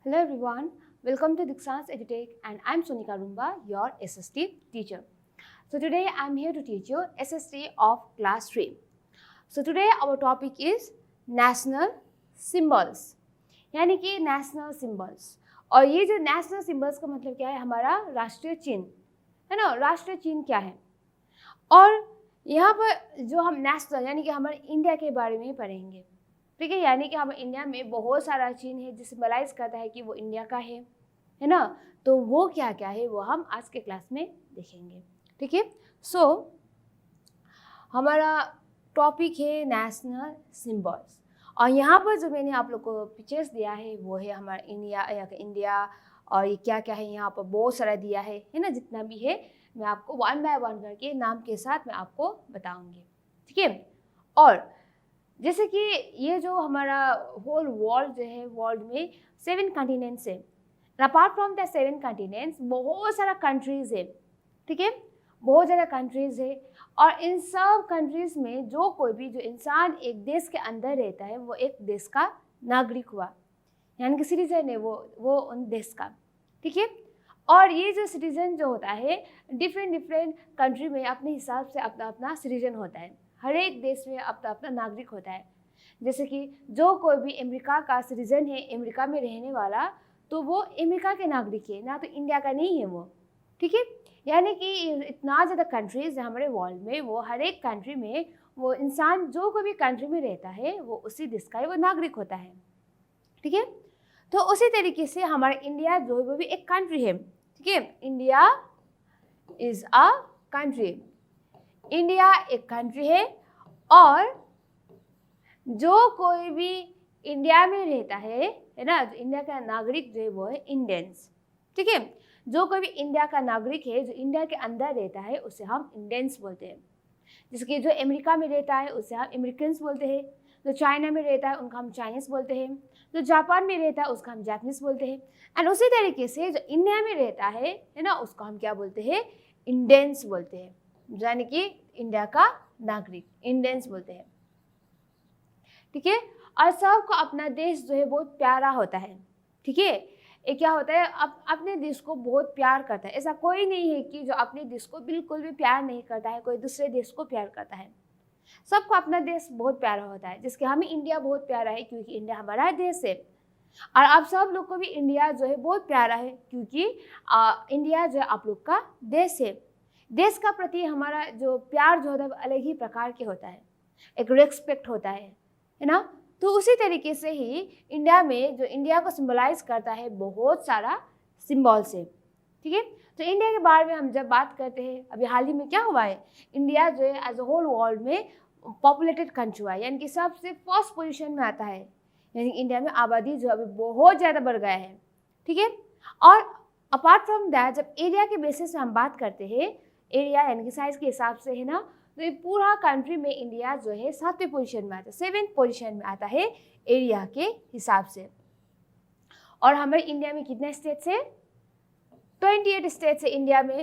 Hello everyone, welcome to Dixon's EduTech and I'm Sonika Rumba, your SST teacher. So today I'm here to teach you SST of class 3. So today our topic is national symbols, यानी कि national symbols. और ये जो national symbols का मतलब क्या है, हमारा राष्ट्रीय चिन्ह है ना. राष्ट्रीय चिन्ह क्या है, और यहाँ पर जो हम national यानी कि हमारे इंडिया के बारे में पढ़ेंगे. ठीक है, यानी कि हम इंडिया में बहुत सारा चिन्ह है जिसे सिंबलाइज करता है कि वो इंडिया का है ना. तो वो क्या क्या है वो हम आज के क्लास में देखेंगे. ठीक है, सो हमारा टॉपिक है नेशनल सिंबल्स, और यहाँ पर जो मैंने आप लोग को पिक्चर्स दिया है वो है हमारा इंडिया और ये क्या क्या है यहाँ पर बहुत सारा दिया है ना. जितना भी है मैं आपको वन बाय वन करके नाम के साथ मैं आपको बताऊँगी. ठीक है, और जैसे कि ये जो हमारा होल वर्ल्ड जो है, वर्ल्ड में 7 कॉन्टिनेंट्स है. अपार्ट फ्रॉम द 7 कॉन्टिनेंट्स बहुत सारा कंट्रीज़ है. ठीक है, बहुत ज़्यादा कंट्रीज़ है, और इन सब कंट्रीज़ में जो कोई भी जो इंसान एक देश के अंदर रहता है वो एक देश का नागरिक हुआ, यानी कि सिटीजन है वो उन देश का. ठीक है, और ये जो सिटीजन जो होता है डिफरेंट कंट्री में अपने हिसाब से अपना अपना सिटीजन होता है. हर एक देश में अपना अपना नागरिक होता है. जैसे कि जो कोई भी अमेरिका का सिटीजन है, अमेरिका में रहने वाला, तो वो अमेरिका के नागरिक है ना, तो इंडिया का नहीं है वो. ठीक है, यानी कि इतना ज़्यादा कंट्रीज़ है हमारे वर्ल्ड में, वो हर एक कंट्री में वो इंसान जो कोई भी कंट्री में रहता है वो उसी देश का ही वो नागरिक होता है. ठीक है, तो उसी तरीके से हमारा इंडिया जो है वो भी एक कंट्री है. ठीक है, India is a country. India एक कंट्री है, और जो कोई भी इंडिया में रहता है ना, जो इंडिया का नागरिक जो है वो है इंडियंस. ठीक है, जो कोई भी इंडिया का नागरिक है जो इंडिया के अंदर रहता है उसे हम इंडियंस बोलते हैं. जैसे कि जो अमेरिका में रहता है उसे हम अमेरिकन्स बोलते हैं, जो चाइना में रहता है उनका हम चाइनीज़ बोलते हैं, जो जापान में रहता है उसका हम जापानीज़ बोलते हैं. एंड उसी तरीके से जो इंडिया में रहता है ना, उसको हम क्या बोलते हैं, इंडियंस बोलते हैं, यानी कि इंडिया का नागरिक इंडियंस बोलते हैं. ठीक है, और सबको अपना देश जो है बहुत प्यारा होता है. ठीक है, ये क्या होता है, अपने देश को बहुत प्यार करता है. ऐसा कोई नहीं है कि जो अपने देश को बिल्कुल भी प्यार नहीं करता है, कोई दूसरे देश को प्यार करता है. सबको अपना देश बहुत प्यारा होता है. जिसके हमें इंडिया बहुत प्यारा है क्योंकि इंडिया हमारा देश है, और आप सब लोग को भी इंडिया जो है बहुत प्यारा है क्योंकि इंडिया जो है आप लोग का देश है. देश का प्रति हमारा जो प्यार जो होता है अलग ही प्रकार के होता है, एक रिस्पेक्ट होता है ना. तो उसी तरीके से ही इंडिया में जो इंडिया को सिंबलाइज करता है बहुत सारा सिंबल्स है. ठीक है, तो इंडिया के बारे में हम जब बात करते हैं, अभी हाल ही में क्या हुआ है, इंडिया जो है एज अ होल वर्ल्ड में पॉपुलेटेड कंट्री हुआ है, यानी कि सबसे फर्स्ट पोजीशन में आता है. यानी इंडिया में आबादी जो अभी बहुत ज़्यादा बढ़ गया है. ठीक है, और अपार्ट फ्रॉम दैट जब एरिया के बेसिस में हम बात करते हैं, एरिया यानी कि साइज़ के हिसाब से है ना, तो ये पूरा कंट्री में इंडिया जो है 7वें पोजीशन में आता है, 7th पोजीशन में आता है एरिया के हिसाब से. और हमारे इंडिया में कितने स्टेट्स है, 28 स्टेट्स है इंडिया में,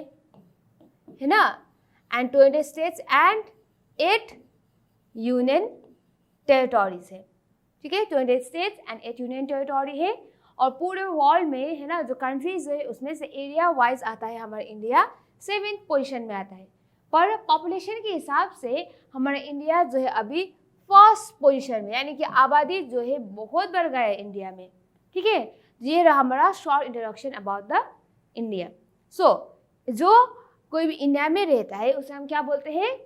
है ना, and 20 states and 8 union territories है. ठीक है, 28 स्टेट्स एंड 8 यूनियन टेरिटोरी है. और पूरे वर्ल्ड में है ना जो कंट्रीज है उसमें से एरिया वाइज आता है हमारा इंडिया 7th पोजीशन में आता है. पर पॉपुलेशन के हिसाब से हमारा इंडिया जो है अभी फर्स्ट पोजीशन में, यानी कि आबादी जो है बहुत बढ़ गया है इंडिया में. ठीक है, ये रहा हमारा short introduction about the India. So जो कोई भी इंडिया में रहता है उसे हम क्या बोलते हैं,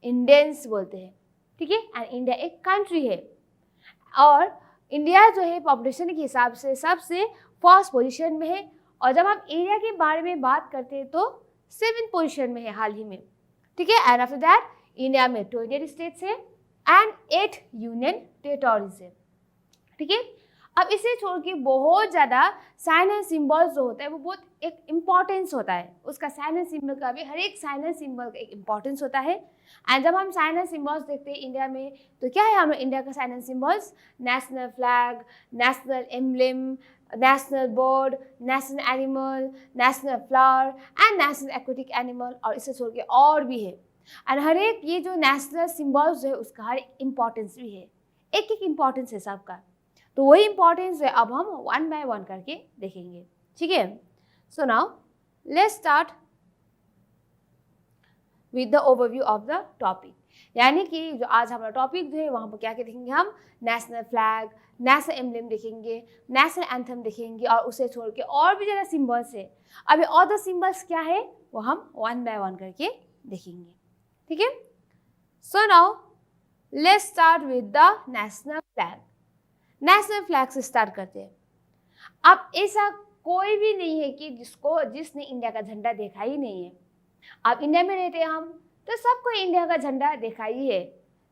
इंडियंस बोलते हैं. ठीक है, एंड इंडिया एक कंट्री है, और इंडिया जो है पॉपुलेशन के हिसाब से सबसे फर्स्ट पोजीशन में है. और जब हम एरिया के बारे में बात करते हैं तो 7th पोजीशन में है हाल ही में. ठीक है, एंड आफ्टर दैट इंडिया में 28 स्टेट्स है एंड 8 यूनियन टेरिटोरीज है. ठीक है, अब इसे छोड़ के बहुत ज़्यादा साइन एंड सिंबल्स जो होता है वो बहुत एक इम्पॉर्टेंस होता है. उसका साइन एंड सिंबल का भी, हर एक साइन एंड सिंबल का एक इम्पॉर्टेंस होता है. एंड जब हम साइन एंड सिंबल्स देखते हैं इंडिया में, तो क्या है हमारे इंडिया का sign and symbols, national flag, national emblem, national bird, national animal, national flower and national aquatic animal, और इसे छोड़ के और भी है. एंड हर एक ये जो नेशनल सिंबल्स है उसका हर इम्पॉर्टेंस भी है, एक एक इम्पॉर्टेंस है सबका. तो वही इंपॉर्टेंस है, अब हम वन बाय वन करके देखेंगे, ठीक है। So now let's start with the overview of the topic, यानी कि जो आज हमारा टॉपिक जो है वहाँ पर क्या क्या देखेंगे हम, नेशनल फ्लैग, नेशनल एम्ब्लेम देखेंगे, नेशनल एंथम देखेंगे, और उसे छोड़ के और भी ज़्यादा सिम्बल्स है। अभी अदर सिम्बल्स क्या है वो हम वन बाय वन करके देखेंगे, ठीक है। So now let's start with the national flag. National flag से स्टार्ट करते हैं। अब ऐसा कोई भी नहीं है कि जिसने इंडिया का झंडा देखा ही नहीं है। अब इंडिया में रहते हैं हम, तो सबको इंडिया का झंडा देखा ही है,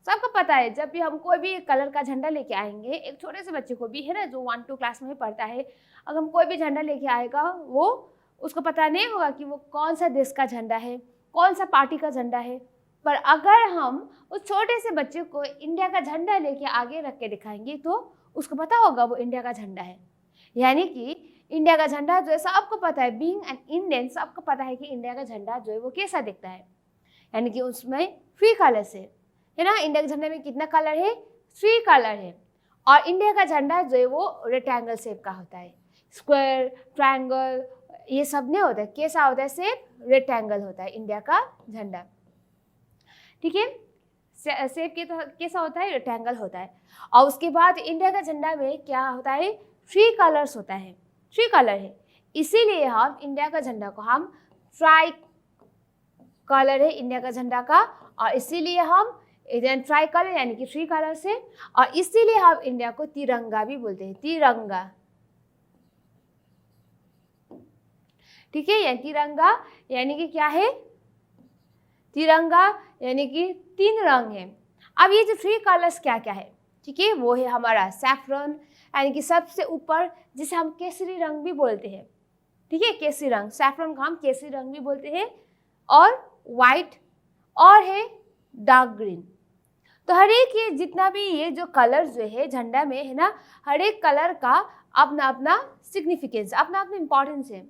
सबको पता है। जब भी हम कोई भी कलर का झंडा लेके आएंगे, एक छोटे से बच्चे को भी है ना जो 1-2 क्लास में पढ़ता है, अगर हम कोई भी झंडा लेके आएगा वो उसको पता नहीं होगा कि वो कौन सा देश का झंडा है, कौन सा पार्टी का झंडा है। पर अगर हम उस छोटे से बच्चे को इंडिया का झंडा लेके आगे रख के दिखाएंगे तो उसको पता होगा वो इंडिया का झंडा है। यानी कि इंडिया का झंडा जो है सबको पता है, बीइंग एन इंडियन सबको पता है कि इंडिया का झंडा जो है वो कैसा दिखता है, यानी कि उसमें 3 कलर्स है ना। इंडिया के झंडे में कितना कलर है, 3 कलर है। और इंडिया का झंडा जो है वो रेक्टेंगल शेप का होता है, स्क्वायर, ट्रायंगल ये सब नहीं होता है। कैसा होता है शेप, रेक्टेंगल होता है इंडिया का झंडा, ठीक है। शेप कैसा होता है, रेक्टेंगल होता है। और उसके बाद इंडिया का झंडा में क्या होता है, 3 कलर्स होता है, 3 कलर है। इसीलिए हम इंडिया का झंडा को हम ट्राई कलर है इंडिया का झंडा का, और इसीलिए हम ट्राई कलर यानी कि 3 कलर्स है। और इसीलिए हम इंडिया को तिरंगा भी बोलते हैं, तिरंगा, ठीक है। यानी तिरंगा यानी कि क्या है, तिरंगा यानी कि 3 रंग है। अब ये जो 3 कलर्स क्या क्या है, ठीक है, वो है हमारा सैफरन यानी कि सबसे ऊपर, जिसे हम केसरी रंग भी बोलते हैं, ठीक है। केसरी रंग, सैफरन को हम केसरी रंग भी बोलते हैं, और वाइट, और है डार्क ग्रीन। तो हर एक ये जितना भी ये जो कलर जो है झंडा में है ना, हर एक कलर का अपना अपना सिग्निफिकेंस, अपना अपना इम्पोर्टेंस है,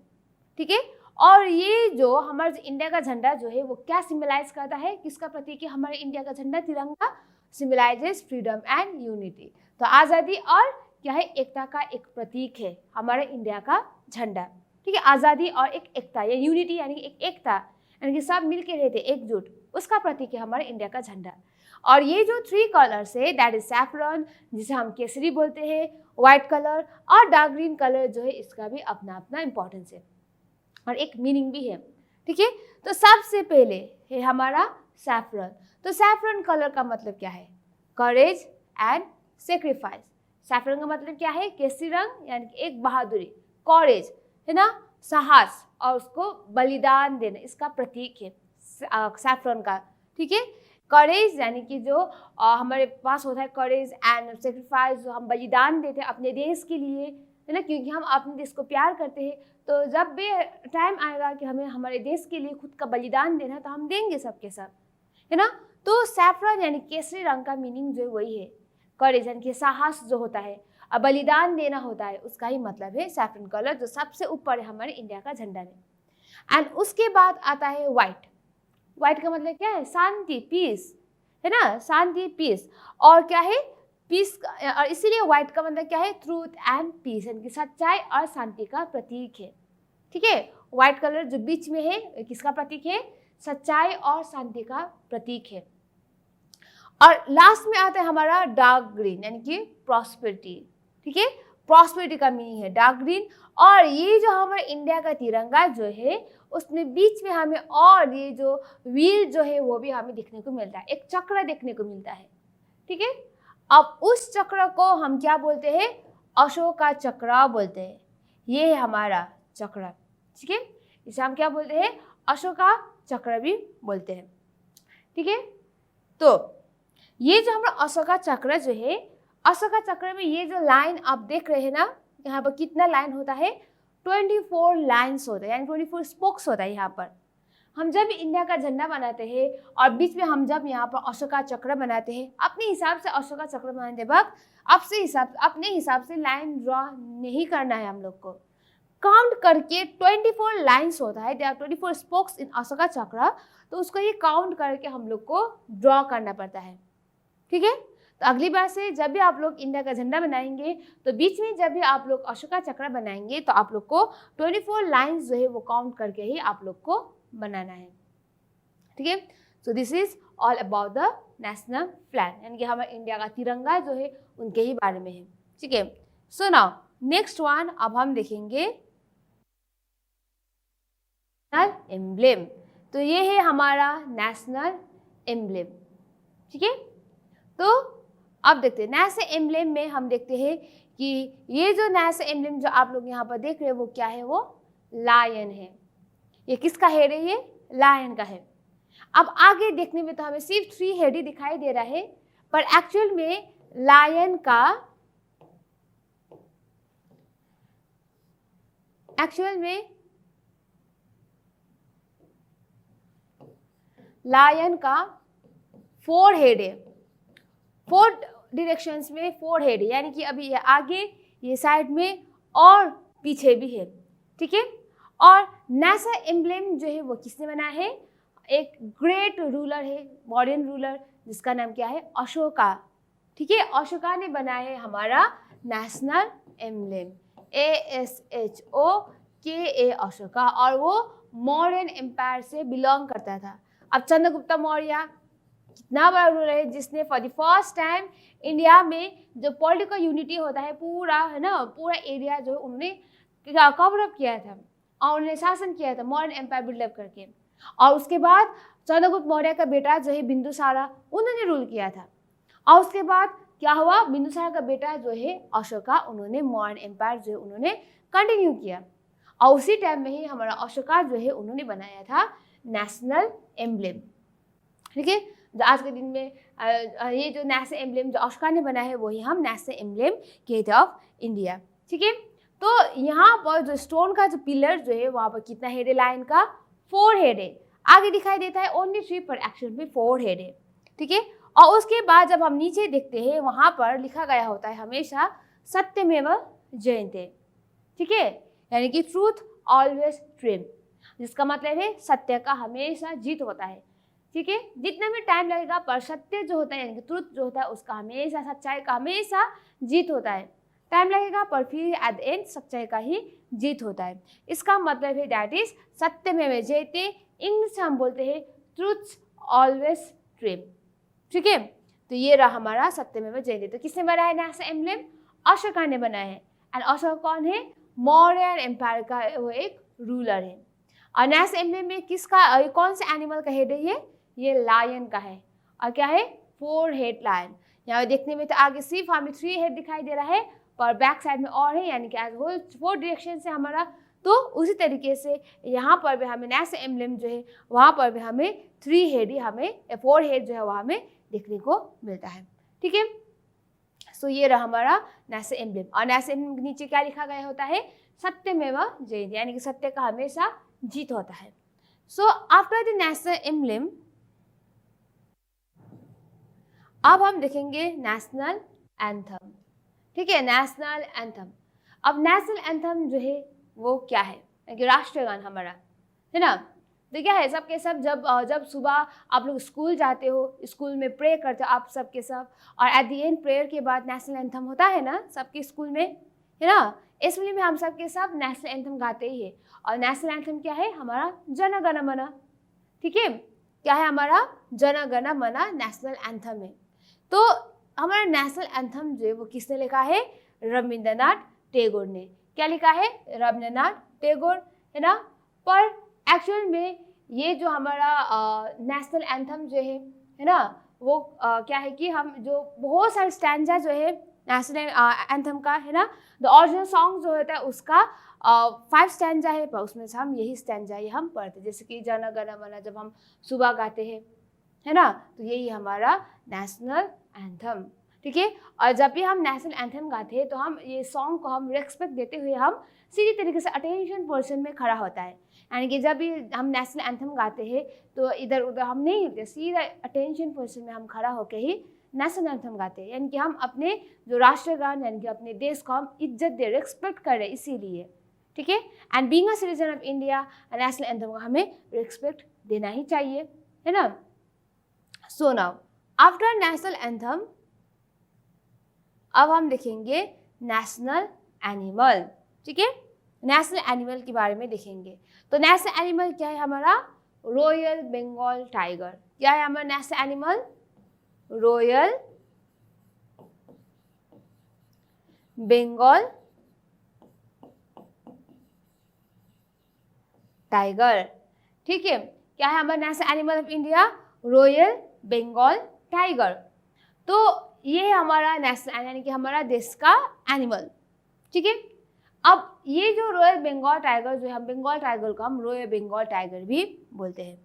ठीक है। और ये जो हमारा इंडिया का झंडा जो है वो क्या सिम्बलाइज करता है, किसका प्रतीक है, हमारे इंडिया का झंडा तिरंगा सिम्बलाइजेस फ्रीडम एंड यूनिटी। तो आज़ादी और क्या है, एकता का एक प्रतीक है हमारे इंडिया का झंडा, ठीक है। आज़ादी और एक एकता या यूनिटी यानी एक एकता, यानी कि सब मिलके रहते एकजुट, उसका प्रतीक है हमारे इंडिया का झंडा। और ये जो 3 कलर्स है दैट इज सैफरन, जिसे हम केसरी बोलते हैं, व्हाइट कलर, और डार्क ग्रीन कलर जो है इसका भी अपना अपना इंपॉर्टेंस है और एक मीनिंग भी है, ठीक है। तो सबसे पहले है हमारा सैफरन। तो सैफरन कलर का मतलब क्या है, करेज एंड सेक्रीफाइस। सैफरन का मतलब क्या है, केसरी रंग यानी कि एक बहादुरी, करेज है ना, साहस, और उसको बलिदान देना, इसका प्रतीक है सैफरन का, ठीक है। करेज यानी कि जो हमारे पास होता है करेज एंड सेक्रीफाइस, जो हम बलिदान देते हैं अपने देश के लिए, है ना, क्योंकि हम अपने देश को प्यार करते हैं। तो जब भी टाइम आएगा कि हमें हमारे देश के लिए खुद का बलिदान देना, तो हम देंगे सबके सब, है ना। तो सैफरन यानी केसरी रंग का मीनिंग जो वही है, करेज यानी कि साहस जो होता है, और बलिदान देना होता है, उसका ही मतलब है सैफरन कलर, जो सबसे ऊपर है हमारे इंडिया का झंडा में। एंड उसके बाद आता है व्हाइट। व्हाइट का मतलब क्या है, शांति, पीस, है ना, शांति, पीस। और क्या है, पीस, और इसीलिए व्हाइट का मतलब क्या है, ट्रूथ एंड पीस, यानी कि सच्चाई और शांति का प्रतीक है, ठीक है। व्हाइट कलर जो बीच में है किसका प्रतीक है, सच्चाई और शांति का प्रतीक है। और लास्ट में आता है हमारा डार्क ग्रीन यानी कि प्रॉस्पेरिटी, ठीक है। प्रॉस्पेरिटी का मीनिंग है डार्क ग्रीन। और ये जो हमारे इंडिया का तिरंगा जो है उसमें बीच में हमें और ये जो व्हील जो है वो भी हमें देखने को मिलता है, एक चक्र देखने को मिलता है, ठीक है। अब उस चक्र को हम क्या बोलते हैं, अशोक का चक्र बोलते हैं। ये है हमारा चक्र, ठीक है, इसे हम क्या बोलते हैं, अशोक का चक्र भी बोलते हैं, ठीक है। तो ये जो हमारा अशोका चक्र जो है, अशोका चक्र में ये जो लाइन आप देख रहे हैं ना, यहाँ पर कितना लाइन होता है, 24 लाइन्स होता है, यानी 24 स्पोक्स होता है। यहाँ पर हम जब इंडिया का झंडा बनाते हैं और बीच में हम जब यहाँ पर अशोका चक्र बनाते हैं, अपने हिसाब से अशोका चक्र बनाते वक्त अपने हिसाब से लाइन ड्रॉ नहीं करना है, हम लोग को काउंट करके 24 लाइन्स होता है, देयर आर 24 स्पोक्स इन अशोका चक्र, तो उसको ये काउंट करके हम लोग को ड्रॉ करना पड़ता है, ठीक है। तो तो अगली बार से जब भी आप लोग इंडिया का झंडा बनाएंगे तो बीच में जब भी आप लोग अशोका चक्र बनाएंगे तो आप लोग को 24 लाइन्स जो है वो काउंट करके ही आप लोग को बनाना है। ठीक है, so this is all about the national flag, यानी कि हमारे इंडिया का तिरंगा जो है उनके ही बारे में है। ठीक है, सो नाउ नेक्स्ट वन अब हम देखेंगे नेशनल एम्ब्लेम। तो ये है हमारा नेशनल एम्ब्लेम। ठीक है, तो अब देखते हैं नेशनल एम्ब्लेम में हम देखते हैं कि ये जो नेशनल एम्ब्लेम जो आप लोग यहाँ पर देख रहे हैं वो क्या है, वो लायन है। ये किसका हेड है, ये लायन का है। अब आगे देखने में तो हमें सिर्फ 3 हेड ही दिखाई दे रहा है, पर एक्चुअल में लायन का 4 हेड है। 4 डायरेक्शंस में 4 हेड है, यानी कि अभी ये आगे, ये साइड में और पीछे भी है। ठीक है, और नेशनल एम्ब्लेम जो है वो किसने बनाया है, एक ग्रेट रूलर है, मॉडर्न रूलर, जिसका नाम क्या है, अशोका। ठीक है, अशोका ने बनाया है हमारा नेशनल एम्ब्लेम, ASHOKA अशोका, और वो मौर्यन एम्पायर से बिलोंग करता था। अब चंद्रगुप्त मौर्य कितना बड़ा रूलर है जिसने for the first time India में जो पॉलिटिकल यूनिटी होता है पूरा, है ना, पूरा एरिया जो उन्होंने कवर अप किया था और उन्होंने शासन किया था मॉडर्न एम्पायर बिल्डअप करके। और उसके बाद चंद्रगुप्त मौर्य का बेटा जो है बिंदुसारा, उन्होंने रूल किया था। और उसके बाद क्या हुआ, बिंदुसारा का बेटा जो है अशोका, उन्होंने मॉडर्न एम्पायर जो है उन्होंने कंटिन्यू किया। और उसी टाइम में ही हमारा अशोका जो है उन्होंने बनाया था नेशनल एम्ब्लेम। ठीक है, जो आज के दिन में ये जो नेशनल एम्ब्लेम जो अशोका ने बनाया है वही हम नेशनल एम्ब्लेम कहते हैं ऑफ इंडिया। ठीक है, तो यहाँ पर जो स्टोन का जो पिलर जो है वहाँ पर कितना हेड है, लाइन का 4 हेड है। आगे दिखाई देता है ओनली 3, पर एक्चुअल में 4 हेड है। ठीक है, और उसके बाद जब हम नीचे देखते हैं वहाँ पर लिखा गया होता है हमेशा सत्यमेव जयते। ठीक है, यानी कि ट्रूथ ऑलवेज ट्रिम, जिसका मतलब है सत्य का हमेशा जीत होता है। ठीक है, जितना भी टाइम लगेगा पर सत्य जो होता है यानी कि ट्रुथ जो होता है उसका हमेशा, सच्चाई का हमेशा जीत होता है। टाइम लगेगा पर फिर एट द एंड सच्चाई का ही जीत होता है। इसका मतलब है दैट इज सत्यमेव जयते। इंग्लिश हम बोलते हैं ट्रुथ ऑलवेज ट्रिम। ठीक है, तो ये रहा हमारा सत्यमेव जयते। तो किसने बनाया है नेशनल एम्ब्लेम, अशोका ने बनाया है। एंड अशोका कौन है, मौर्यन एम्पायर का वो एक रूलर है। और नेशनल एम्ब्लेम में किसका, कौन से एनिमल का हेड है, ये लायन का है। और क्या है, 4 हेड लायन। यहाँ देखने में तो आगे सिर्फ हमें 3 हेड दिखाई दे रहा है, पर बैक साइड में और है, यानी कि एज होल 4 डायरेक्शन से हमारा। तो उसी तरीके से यहाँ पर भी हमें नेशनल एम्ब्लेम जो है वहाँ पर भी हमें 3 हेड ही, हमें 4 हेड जो है वह हमें देखने को मिलता है। ठीक है, सो ये रहा हमारा नेशनल एम्ब्लेम। और नेशनल एम्ब्लेम के नीचे क्या लिखा गया होता है, सत्यमेव जयते, यानी कि सत्य का हमेशा जीत होता है। So after the national emblem अब हम देखेंगे नेशनल एंथम। ठीक है, नेशनल एंथम। अब नेशनल एंथम जो है वो क्या है, कि राष्ट्रीय गान हमारा, है ना। तो क्या है, सबके सब जब सुबह आप लोग स्कूल जाते हो, स्कूल में प्रे करते हो आप सबके सब, और एट द एंड प्रेयर के बाद नेशनल एंथम होता है ना सबके स्कूल में, है ना। इसलिए में हम सबके सब नेशनल एंथम गाते ही है। और नेशनल एंथम क्या है, हमारा जन गण मन। ठीक है, क्या है हमारा, जन गण मन नेशनल एंथम है। तो हमारा नेशनल एंथम जो है वो किसने लिखा है, रविंद्रनाथ टैगोर ने। क्या लिखा है, रविंद्रनाथ टैगोर, है ना। पर एक्चुअल में ये जो हमारा नेशनल एंथम जो है ना, वो क्या है कि हम जो बहुत सारे स्टैंजा जो है नेशनल एंथम का, है ना, द ओरिजिनल सॉन्ग जो होता है उसका 5 स्टैंजा है, पर उसमें से हम यही स्टैंजा ही हम पढ़ते, जैसे कि जन गण मन जब हम सुबह गाते हैं, है ना, तो यही हमारा नेशनल एंथम। ठीक है, और जब भी हम नेशनल एंथम गाते हैं तो हम ये सॉन्ग को हम रेस्पेक्ट देते हुए हम सीधी तरीके से अटेंशन पोर्शन में खड़ा होता है। यानी कि जब भी हम नेशनल एंथम गाते हैं तो इधर उधर हम नहीं हिलते, सीधा अटेंशन पोर्शन में हम खड़ा होकर ही नेशनल एंथम गाते हैं। यानी कि हम अपने जो राष्ट्रगान यानी कि अपने देश को हम इज्जत दे, रेस्पेक्ट करें, इसीलिए। ठीक है, and being a citizen of India national anthem को हमें रेस्पेक्ट देना ही चाहिए, है ना। सो नाउ आफ्टर नेशनल एंथम अब हम देखेंगे नेशनल एनिमल। ठीक है, नेशनल एनिमल के बारे में देखेंगे। तो नेशनल एनिमल क्या है हमारा? Royal Bengal tiger. क्या है हमारा national animal? Royal Bengal tiger. ठीक है, क्या है हमारा national animal of India? Royal Bengal tiger. तो ये है हमारा नेशनल यानी कि हमारा देश का एनिमल। ठीक है, अब ये जो रॉयल बंगाल टाइगर जो है, हम बंगाल टाइगर को हम रॉयल बंगाल टाइगर भी बोलते हैं।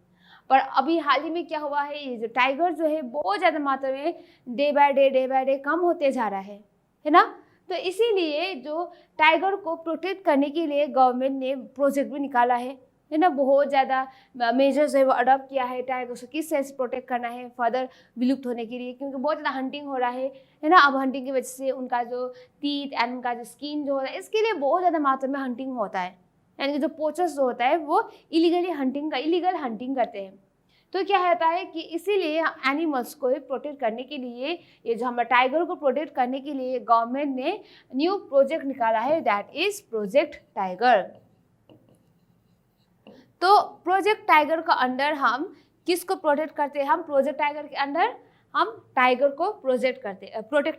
पर अभी हाल ही में क्या हुआ है, ये जो टाइगर जो है बहुत ज़्यादा मात्रा में डे बाय डे कम होते जा रहा है ना। तो इसीलिए जो टाइगर को प्रोटेक्ट करने के लिए गवर्नमेंट ने प्रोजेक्ट भी निकाला है ना। बहुत ज़्यादा मेजर्स है वो अडॉप्ट किया है टाइगर को किस तरह से प्रोटेक्ट करना है फर्दर विलुप्त होने के लिए, क्योंकि बहुत ज़्यादा हंटिंग हो रहा है ना। अब हंटिंग की वजह से उनका जो टीथ एंड उनका जो स्किन जो होता है, इसके लिए बहुत ज़्यादा मात्रा में हंटिंग होता है, यानी कि जो पोचर्स जो होता है वो इलीगल हंटिंग करते हैं। तो क्या होता है कि इसीलिए एनिमल्स को प्रोटेक्ट करने के लिए, ये जो हमारे टाइगर को प्रोटेक्ट करने के लिए गवर्नमेंट ने न्यू प्रोजेक्ट निकाला है, दैट इज प्रोजेक्ट टाइगर। तो प्रोजेक्ट टाइगर का अंडर हम किसको प्रोटेक्ट करते हैं? हम प्रोजेक्ट टाइगर के अंडर हम टाइगर को प्रोटेक्ट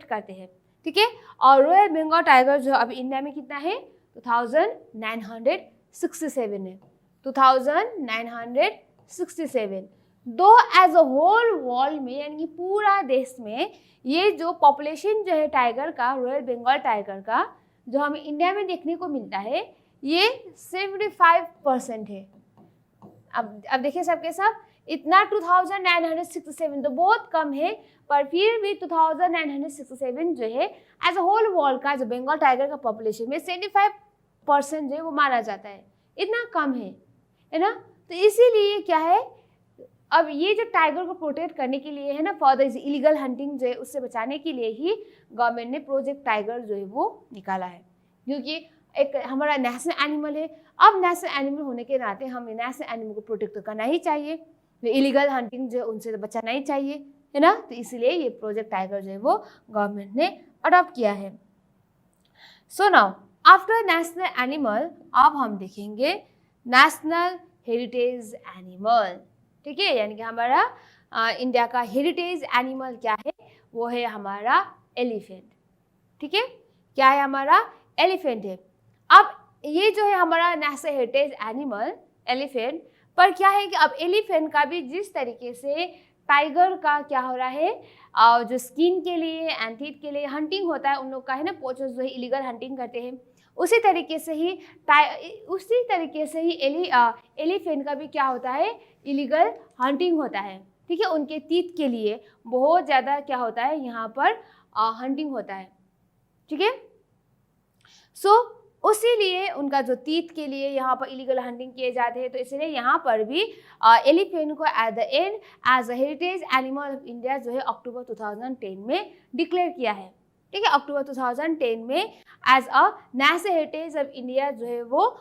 करते हैं। ठीक है, और रॉयल बंगाल टाइगर जो अभी इंडिया में कितना है? 2967 है, 2967। दो एज अ होल वर्ल्ड में यानी कि पूरा देश में ये जो पॉपुलेशन जो है टाइगर का, रॉयल बंगाल टाइगर का, जो हमें इंडिया में देखने को मिलता है, ये 75% है। अब देखिए सबके सब इतना 2967 तो बहुत कम है, पर फिर भी 2967 जो है एज अ होल वर्ल्ड का जो बंगाल टाइगर का पॉपुलेशन में 75% जो है वो माना जाता है, इतना कम है ना। तो इसीलिए क्या है, अब ये जो टाइगर को प्रोटेक्ट करने के लिए है ना, फॉर द इलीगल हंटिंग जो है उससे बचाने के लिए ही गवर्नमेंट ने प्रोजेक्ट टाइगर जो है वो निकाला है, क्योंकि एक हमारा नेशनल एनिमल है। अब नेशनल एनिमल होने के नाते हमें नेशनल एनिमल को प्रोटेक्ट तो करना ही चाहिए, इलीगल हंटिंग जो है उनसे तो बचाना ही चाहिए, है ना। तो इसलिए ये प्रोजेक्ट टाइगर जो है वो गवर्नमेंट ने अडॉप्ट किया है। So now after national animal अब हम देखेंगे नेशनल हेरिटेज एनिमल। ठीक है, यानी कि हमारा इंडिया का हेरिटेज एनिमल क्या है? वो है हमारा एलिफेंट। ठीक है, क्या है हमारा? एलिफेंट है। अब ये जो है हमारा नेशनल हेरिटेज एनिमल एलिफेंट, पर क्या है कि अब एलिफेंट का भी जिस तरीके से टाइगर का क्या हो रहा है, जो स्किन के लिए एंड टीथ के लिए हंटिंग होता है उन लोग का, है ना, पोचर्स जो है इलीगल हंटिंग करते हैं, उसी तरीके से ही एलिफेंट का भी क्या होता है? इलीगल हंटिंग होता है। ठीक है, उनके टीथ के लिए बहुत ज़्यादा क्या होता है यहाँ पर हंटिंग होता है। ठीक है, सो उसी लिए उनका जो टीथ के लिए यहाँ पर इलीगल हंटिंग किए जाते हैं। तो इसलिए यहाँ पर भी एलिफेंट को at the end as a heritage animal of India जो है अक्टूबर 2010 में डिक्लेयर किया है। ठीक है, अक्टूबर 2010 में as a national heritage of India जो है वो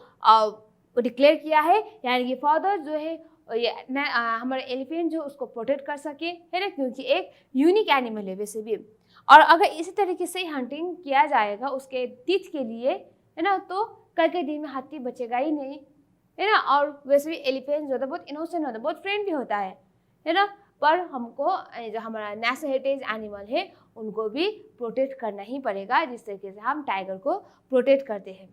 डिक्लेयर किया है, यानी कि फर्दर जो है ये हमारे एलिफेंट जो उसको प्रोटेक्ट कर सके, है ना, क्योंकि एक यूनिक एनिमल है वैसे भी। और अगर इसी तरीके से हंटिंग किया जाएगा उसके टीथ के लिए, है ना, तो कल के दिन में हाथी बचेगा ही नहीं, है ना। और वैसे भी एलिफेंट जो होता है बहुत इनोसेंट होता है, बहुत फ्रेंडली होता है ना। पर हमको जो हमारा नेशनल हेरिटेज एनिमल है उनको भी प्रोटेक्ट करना ही पड़ेगा, जिस तरीके से हम टाइगर को प्रोटेक्ट करते हैं।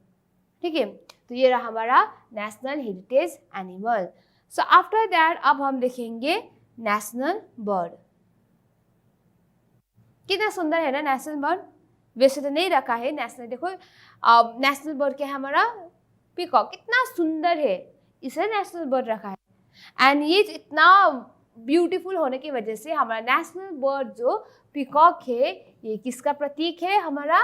ठीक है, तो ये रहा हमारा national heritage animal. So after that अब हम देखेंगे नेशनल बर्ड। कितना सुंदर है ना नेशनल बर्ड, वैसे तो नहीं रखा है नेशनल, देखो नेशनल बर्ड क्या है हमारा? पीकॉक। कितना सुंदर है, इसे नेशनल बर्ड रखा है। एंड ये इतना ब्यूटीफुल होने की वजह से हमारा नेशनल बर्ड जो पीकॉक है, ये किसका प्रतीक है? हमारा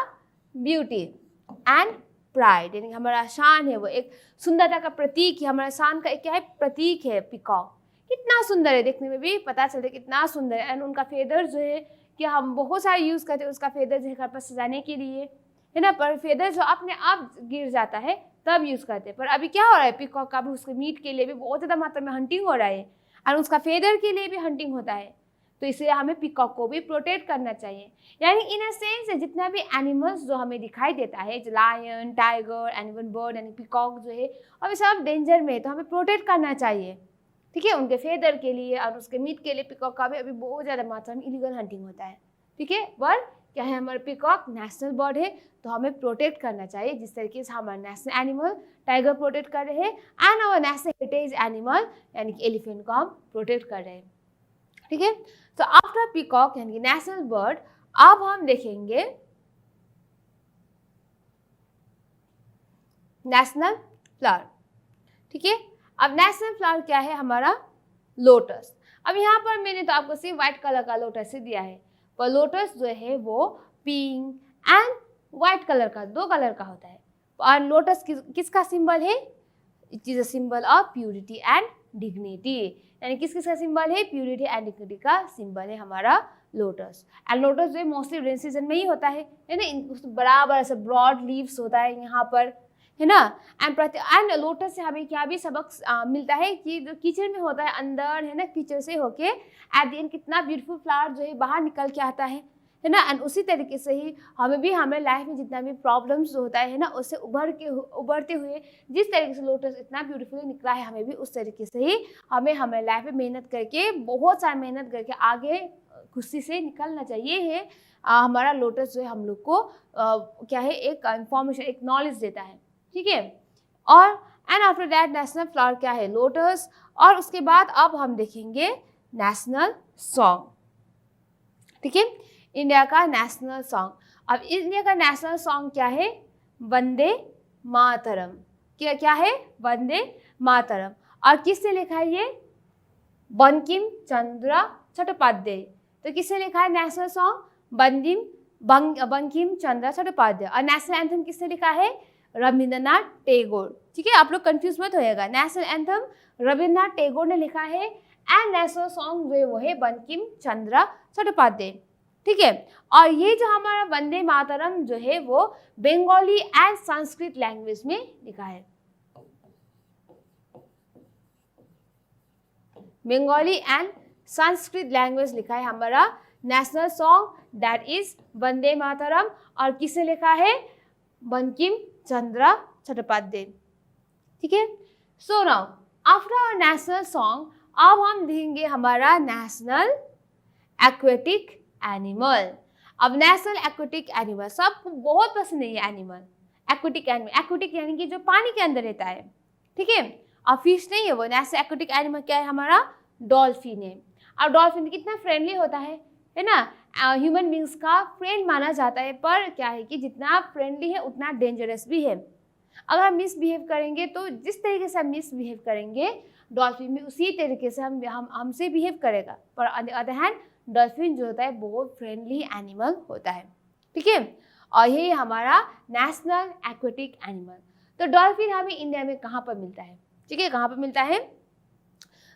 ब्यूटी एंड प्राइड, यानी हमारा शान है, वो एक सुंदरता का प्रतीक है, हमारा शान का एक क्या है? प्रतीक है पीकॉक। कितना सुंदर है, देखने में भी पता चलता है कितना सुंदर है। एंड उनका फेदर जो है कि हम बहुत सारे यूज़ करते हैं उसका फेदर जो है घर पर सजाने के लिए, है ना। पर फेदर जो अपने आप गिर जाता है तब यूज़ करते हैं। पर अभी क्या हो रहा है, पीकॉक का भी उसके मीट के लिए भी बहुत ज़्यादा मात्रा में हंटिंग हो रहा है, और उसका फेदर के लिए भी हंटिंग होता है। तो इसलिए हमें पिकॉक को भी प्रोटेक्ट करना चाहिए। यानी इन अ सेंस जितना भी एनिमल्स जो हमें दिखाई देता है, जो लायन, टाइगर, एनिमल बर्ड यानी पिकॉक जो है, और वे सब डेंजर में है, तो हमें प्रोटेक्ट करना चाहिए, ठीक है। उनके फेदर के लिए और उसके मीट के लिए पिकॉक का भी अभी बहुत ज़्यादा मात्रा में इलीगल हंटिंग होता है, ठीक है। पर क्या है, हमारा पिकॉक नेशनल बर्ड है, तो हमें प्रोटेक्ट करना चाहिए, जिस तरीके से हमारा नेशनल एनिमल टाइगर प्रोटेक्ट कर रहे हैं and our national heritage animal यानी कि एलिफेंट को हम प्रोटेक्ट कर रहे हैं, ठीक है। तो आफ्टर पिकॉक यानी कि नेशनल बर्ड, अब हम देखेंगे नेशनल फ्लावर, ठीक है। अब नेशनल फ्लावर क्या है हमारा, लोटस। अब यहाँ पर मैंने तो आपको सिर्फ व्हाइट कलर का लोटस ही दिया है, पर लोटस जो है वो पिंक एंड व्हाइट कलर का, 2 कलर का होता है। और लोटस किसका सिंबल है, it is a symbol of purity and dignity, यानी किस किसका सिंबल है, प्यूरिटी एंड डिग्निटी का सिंबल है हमारा लोटस। एंड लोटस जो है मोस्टली रेन सीजन में ही होता है ना, बराबर ऐसे ब्रॉड लीव्स होता है यहाँ पर, है ना। एंड लोटस से हमें क्या भी सबक मिलता है कि जो कीचड़ में होता है अंदर, है ना, कीचड़ से होके एट द एंड कितना ब्यूटीफुल फ्लावर जो है बाहर निकल के आता है ना। एंड उसी तरीके से ही हमें भी हमारे लाइफ में जितना भी प्रॉब्लम्स जो होता है ना, उससे उभरते हुए जिस तरीके से लोटस इतना ब्यूटीफुली निकला है, हमें भी उस तरीके से ही हमें हमारे लाइफ में मेहनत करके, बहुत सारी मेहनत करके आगे खुशी से निकलना चाहिए है। हमारा लोटस जो है हम लोग को क्या है, एक इंफॉर्मेशन, एक नॉलेज देता है, ठीक है। और and after that national flower क्या है, लोटस। और उसके बाद अब हम देखेंगे नेशनल सॉन्ग, ठीक है, इंडिया का नेशनल सॉन्ग। अब इंडिया का नेशनल सॉन्ग क्या है, वंदे मातरम। क्या है, वंदे मातरम। और किसने लिखा है ये, बंकिम चंद्र चट्टोपाध्याय। तो किसने लिखा है नेशनल सॉन्ग, बंकिम चंद्र चट्टोपाध्याय। और नेशनल एंथम किसने लिखा है, रविंद्रनाथ टैगोर, ठीक है। आप लोग कंफ्यूज मत होइएगा, नेशनल एंथम रविंद्रनाथ टैगोर ने लिखा है एंड नेशनल सॉन्ग जो है वो है बंकिम चंद्र चट्टोपाध्याय, ठीक है। और ये जो हमारा वंदे मातरम जो है वो बंगाली एंड संस्कृत लैंग्वेज में लिखा है, बंगाली एंड संस्कृत लैंग्वेज लिखा है हमारा national song, that is Vande Mataram. और किसने लिखा है, बंकिम चंद्र चट्टोपाध्याय, ठीक है। So now after our national song, अब हम देखेंगे हमारा नेशनल एक्वेटिक एनिमल। अब नेशनल एक्वेटिक एनिमल सबको बहुत पसंद है ये एनिमल, एक्वेटिक एनिमल। एक्वेटिक यानी कि जो पानी के अंदर रहता है, ठीक है। अब फिश नहीं है वो, नेशनल एक्वेटिक एनिमल क्या है हमारा, डॉल्फिन है। और डॉल्फिन कितना फ्रेंडली होता है ना, ह्यूमन बींग्स का फ्रेंड माना जाता है। पर क्या है कि जितना फ्रेंडली है उतना डेंजरस भी है। अगर हम मिसबिहेव करेंगे तो जिस तरीके से हम मिसबिहेव करेंगे, डॉल्फिन भी उसी तरीके से हमसे बिहेव करेगा। पर on the other hand dolphin जो होता है बहुत फ्रेंडली एनिमल होता है, ठीक है। और ये हमारा नेशनल एक्वेटिक एनिमल। तो डॉल्फिन हमें इंडिया में कहाँ पर मिलता है, ठीक है, कहाँ पर मिलता है,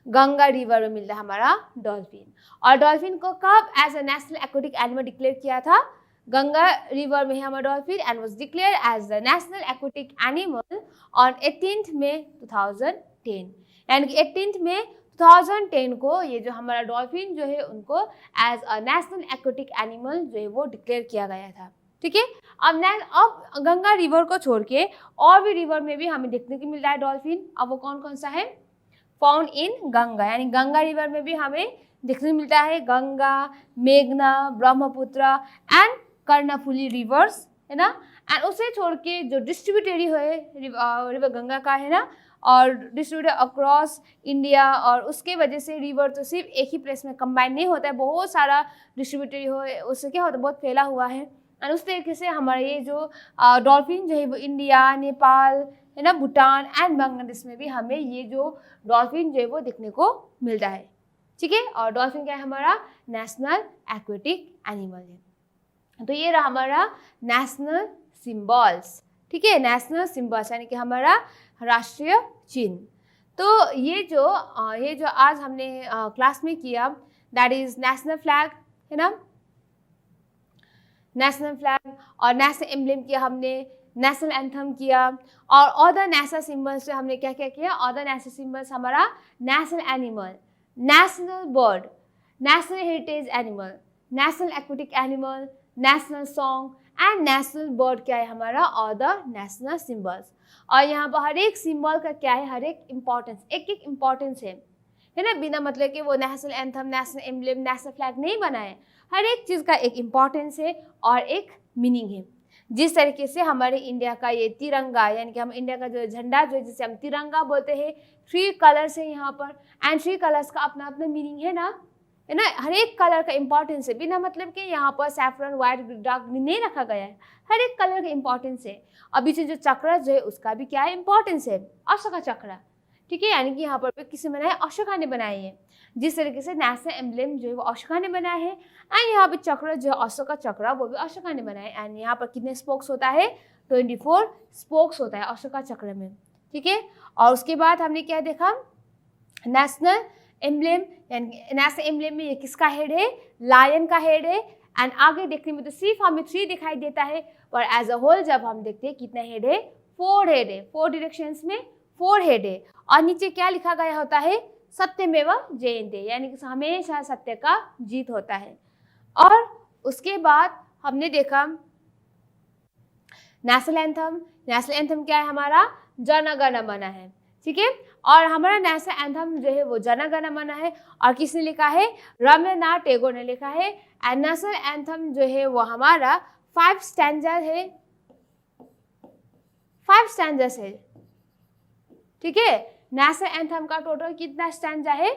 गंगा रिवर में मिलता है हमारा डॉल्फिन। और डॉल्फिन को कब as a national aquatic animal declare किया था, गंगा रिवर में है हमारा dolphin and was declare as the national aquatic animal on 18 May 2010। यानी कि 18 मई 2010 को ये जो हमारा डॉल्फिन जो है उनको as a national aquatic animal जो है वो डिक्लेयर किया गया था, ठीक है। अब गंगा रिवर को छोड़ के और भी रिवर में भी हमें देखने को मिल रहा है डॉल्फिन। अब वो कौन कौन सा है, फाउंड इन गंगा, यानी गंगा रिवर में भी हमें देखने को मिलता है गंगा, मेघना, ब्रह्मपुत्र एंड कर्णफुली रिवर्स, है ना। एंड उसे छोड़ के जो डिस्ट्रीब्यूटरी है रिवर गंगा का, है ना, और डिस्ट्रीब्यूटेड अक्रॉस इंडिया। और उसके वजह से रिवर तो सिर्फ एक ही प्लेस में कंबाइन नहीं होता है, बहुत सारा डिस्ट्रीब्यूटरी हो, उससे क्या होता है बहुत फैला हुआ है। एंड उस तरीके से हमारे ये जो डॉल्फिन जो है वो इंडिया, नेपाल, है ना, भूटान एंड बांग्लादेश में भी हमें ये जो डॉल्फिन जो है वो देखने को मिलता है, ठीक है। और डॉल्फिन क्या है हमारा नेशनल एक्वेटिक एनिमल है। तो ये रहा हमारा नेशनल सिंबल्स, ठीक है, नेशनल सिंबल्स यानी कि हमारा राष्ट्रीय चिन्ह। तो ये जो आज हमने क्लास में किया, दैट इज नेशनल फ्लैग, है ना, नेशनल फ्लैग और नेशनल एम्ब्लेम किया हमने, नेशनल एंथम किया। और अदर नेशनल सिंबल्स से हमने क्या क्या किया, अदर नेशनल सिंबल्स हमारा national animal, national bird, national heritage animal, national aquatic animal, national song and national bird क्या है हमारा, और द नेशनल सिंबल्स। और यहाँ पर हर एक सिंबल का क्या है, हर एक इम्पॉर्टेंस, एक एक इम्पॉर्टेंस है ना, बिना मतलब कि वो national anthem, national emblem, national flag नहीं बना है। हर एक चीज़ का एक इम्पॉर्टेंस है और एक मीनिंग है। जिस तरीके से हमारे इंडिया का ये तिरंगा, यानी कि हम इंडिया का जो झंडा जो जिसे हम तिरंगा बोलते हैं, 3 कलर्स है यहाँ पर, एंड 3 कलर्स का अपना अपना मीनिंग है ना, हर एक कलर का इंपॉर्टेंस है, बिना मतलब कि यहाँ पर सैफरन, व्हाइट, डार्क ग्रीन नहीं रखा गया है, हर एक कलर का इंपॉर्टेंस है। अभी से जो चक्र जो है उसका भी क्या है, इंपॉर्टेंस है, अशोका चक्र, ठीक है, यानी कि यहाँ पर किसी बनाए, अशोका ने बनाए हैं। जिस तरीके से नेशनल एम्ब्लेम जो है वो अशोका ने बनाया है, एंड यहाँ पे चक्र जो है अशोका चक्र वो भी अशोका ने बनाया है। एंड यहाँ पर कितने स्पोक्स होता है, 24 स्पोक्स होता है अशोका चक्र में, ठीक है। और उसके बाद हमने क्या देखा, नेशनल एम्ब्लेम, यानी नेशनल एम्ब्लेम में ये किसका हेड है, लायन का हेड है। एंड आगे देखने में तो सिर्फ हमें 3 दिखाई देता है, पर एज अ होल जब हम देखते हैं कितना हेड है, 4 हेड है, 4 डायरेक्शंस में 4 हेड है। और नीचे क्या लिखा गया होता है, सत्यमेव जयते, यानी कि हमेशा सत्य का जीत होता है। और उसके बाद हमने देखा नेशनल एंथम, नेशनल एंथम क्या है हमारा, जन गण मन है, ठीक है। और हमारा नेशनल एंथम जो है वो जन गण मन है, और किसने लिखा है, रविन्द्रनाथ टैगोर ने लिखा है। एंड नेशनल एंथम जो है वो हमारा 5 स्टैंजर है, 5 स्टैंजर्स है, ठीक है। नेशनल एंथम का टोटल कितना स्टैंजा है,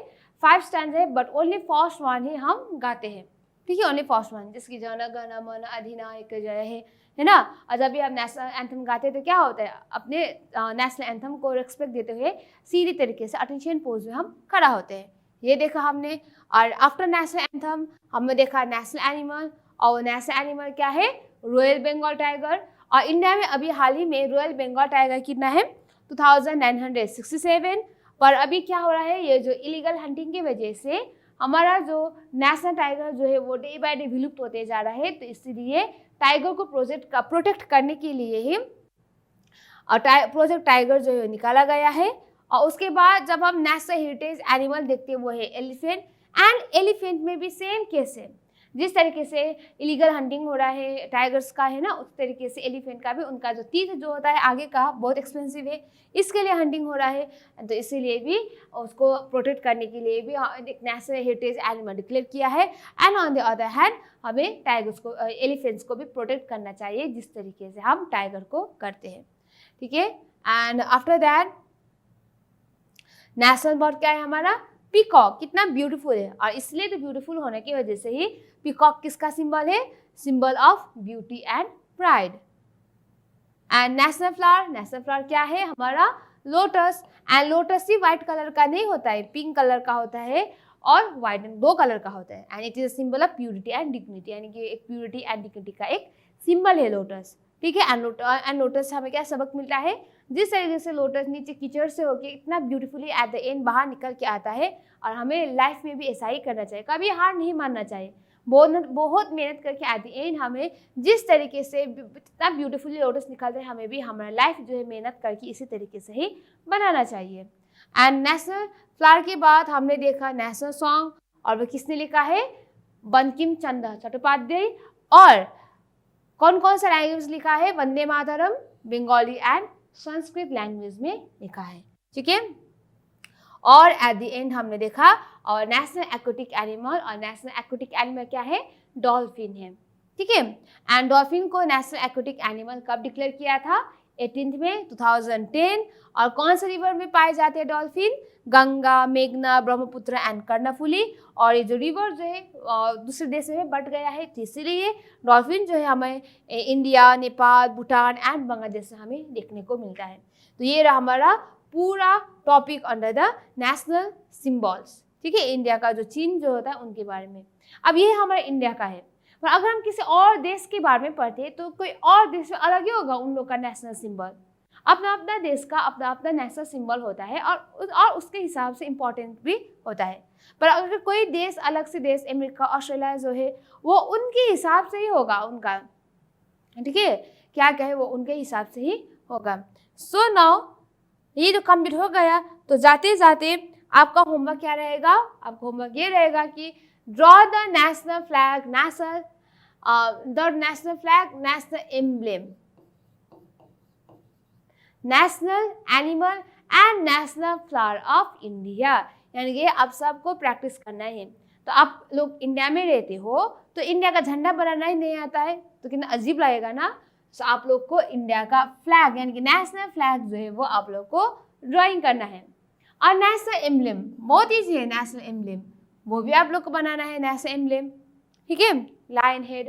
5 स्टैंजा है, बट ओनली फर्स्ट वन ही हम गाते हैं, ठीक है, ओनली फर्स्ट वन, जिसकी जन गण मन अधिनायक जय है ना। और जब भी हम नेशनल एंथम गाते हैं तो क्या होता है, अपने नेशनल एंथम को रिस्पेक्ट देते हुए सीधी तरीके से अटेंशन पोज में हम खड़ा होते हैं, ये देखा हमने। और आफ्टर नेशनल एंथम हमने देखा नेशनल एनिमल, और नेशनल एनिमल क्या है, रॉयल बंगाल टाइगर। और इंडिया में अभी हाल ही में रॉयल बंगाल टाइगर कितना है, 2967। पर अभी क्या हो रहा है, ये जो इलीगल हंटिंग की वजह से हमारा जो नेशनल टाइगर जो है वो डे बाय डे विलुप्त होते जा रहा है। तो इसलिए टाइगर को प्रोटेक्ट करने के लिए ही प्रोजेक्ट टाइगर जो है निकाला गया है। और उसके बाद जब हम नेशनल हेरिटेज एनिमल देखते हैं वो है एलिफेंट। एंड एलिफेंट में भी सेम केस है, जिस तरीके से इलीगल हंटिंग हो रहा है टाइगर्स का है ना, उस तरीके से एलिफेंट का भी, उनका जो टीथ जो होता है आगे का बहुत एक्सपेंसिव है, इसके लिए हंटिंग हो रहा है। तो इसीलिए भी उसको प्रोटेक्ट करने के लिए भी एक नेशनल हेरिटेज एनिमल डिक्लेयर किया है। And on the other hand हमें टाइगर्स को, एलिफेंट्स को भी प्रोटेक्ट करना चाहिए, जिस तरीके से हम टाइगर को करते हैं, ठीक है। And after that national bird क्या है हमारा, पीकॉक। कितना ब्यूटीफुल है, और इसलिए तो ब्यूटीफुल होने की वजह से ही पीकॉक किसका सिंबल है, symbol of beauty and pride. And national flower क्या है हमारा, lotus. And lotus he white colour का नहीं होता है, पिंक कलर का होता है और व्हाइट, 2 कलर का होता है। And it is a symbol of purity and dignity, यानी कि एक प्यूरिटी एंड डिग्निटी का एक सिंबल है लोटस, ठीक है। एंड लोटस से हमें क्या सबक मिलता है, जिस तरीके से लोटस नीचे कीचड़ से होके इतना ब्यूटीफुली एट द एंड बाहर निकल के आता है, और हमें लाइफ में भी ऐसा ही करना चाहिए, कभी हार नहीं मानना चाहिए, बहुत मेहनत करके एट द एंड हमें जिस तरीके से इतना ब्यूटीफुली लोटस निकलता है, हमें भी हमारा लाइफ जो है मेहनत करके इसी तरीके से ही बनाना चाहिए। एंड नेशनल फ्लावर के बाद हमने देखा नेशनल सॉन्ग, और वो किसने लिखा है, बंकिम चंद्र चट्टोपाध्याय। और कौन कौन सा लैंग्वेज लिखा है, वंदे मातरम, बंगाली एंड संस्कृत लैंग्वेज में लिखा है, ठीक है। और एट द एंड हमने देखा और नेशनल एक्वेटिक एनिमल, और नेशनल एक्वेटिक एनिमल क्या है, डॉल्फिन है, ठीक है। एंड डॉल्फिन को नेशनल एक्वेटिक एनिमल कब डिक्लेयर किया था, 18 में 2010। और कौन से रिवर में पाए जाते हैं डॉल्फिन, गंगा, मेघना, ब्रह्मपुत्र एंड कर्णफुली। और ये जो रिवर जो है दूसरे देश में बट गया है, तो इसीलिए डॉल्फिन जो है हमें इंडिया, नेपाल, भूटान एंड बांग्लादेश में हमें देखने को मिलता है। तो ये रहा हमारा पूरा topic under the national symbols, ठीक है। इंडिया का जो चिन्ह जो होता है उनके बारे में। अब ये हमारा इंडिया का है, पर अगर हम किसी और देश के बारे में पढ़ते हैं तो कोई और देश में अलग ही होगा उन लोग का नेशनल सिंबल। अपना अपना देश का अपना अपना नेशनल सिंबल होता है, और उसके हिसाब से इम्पोर्टेंट भी होता है। पर अगर कोई देश अलग से देश, अमेरिका, ऑस्ट्रेलिया जो है वो उनके हिसाब से ही होगा उनका, ठीक है, क्या क्या है वो उनके हिसाब से ही होगा। सो नाउ ये तो कंप्लीट हो गया। तो जाते जाते आपका होमवर्क क्या रहेगा, आपका होमवर्क ये रहेगा कि draw the national flag, national emblem, national animal and national flower of India. यानी कि आप सबको प्रैक्टिस करना है। तो आप लोग इंडिया में रहते हो तो इंडिया का झंडा बनाना ही नहीं आता है तो कितना अजीब लगेगा ना। तो आप लोग को इंडिया का फ्लैग यानी कि नेशनल फ्लैग जो है वो आप लोग को ड्राइंग करना है। और नेशनल एम्ब्लेम बहुत ईजी है, नेशनल एम्ब्लेम वो भी आप लोग को बनाना है, नेशनल एम्ब्लेम, ठीक है, lion head.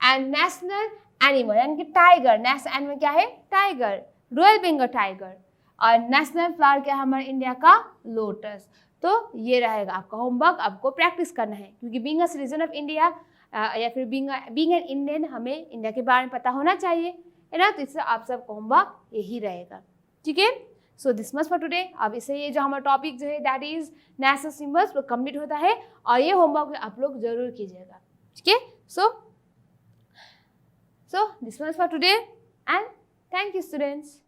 And national animal यानी कि टाइगर, नेशनल एनिमल क्या है, टाइगर, रॉयल बंगाल टाइगर। और नेशनल फ्लावर क्या है हमारे इंडिया का, लोटस। तो ये रहेगा आपका होमवर्क, आपको प्रैक्टिस करना है क्योंकि being a citizen of India या फिर बीइंग एन इंडियन हमें इंडिया के बारे में पता होना चाहिए, है ना। तो इससे आप सबका होमवर्क यही रहेगा, ठीक है। So this much for today. अब इससे ये जो हमारा टॉपिक जो है दैट इज नेशनल सिम्बल्स वो कंप्लीट होता है और ये होमवर्क आप लोग जरूर कीजिएगा, ठीक है। So this much for today and thank you students.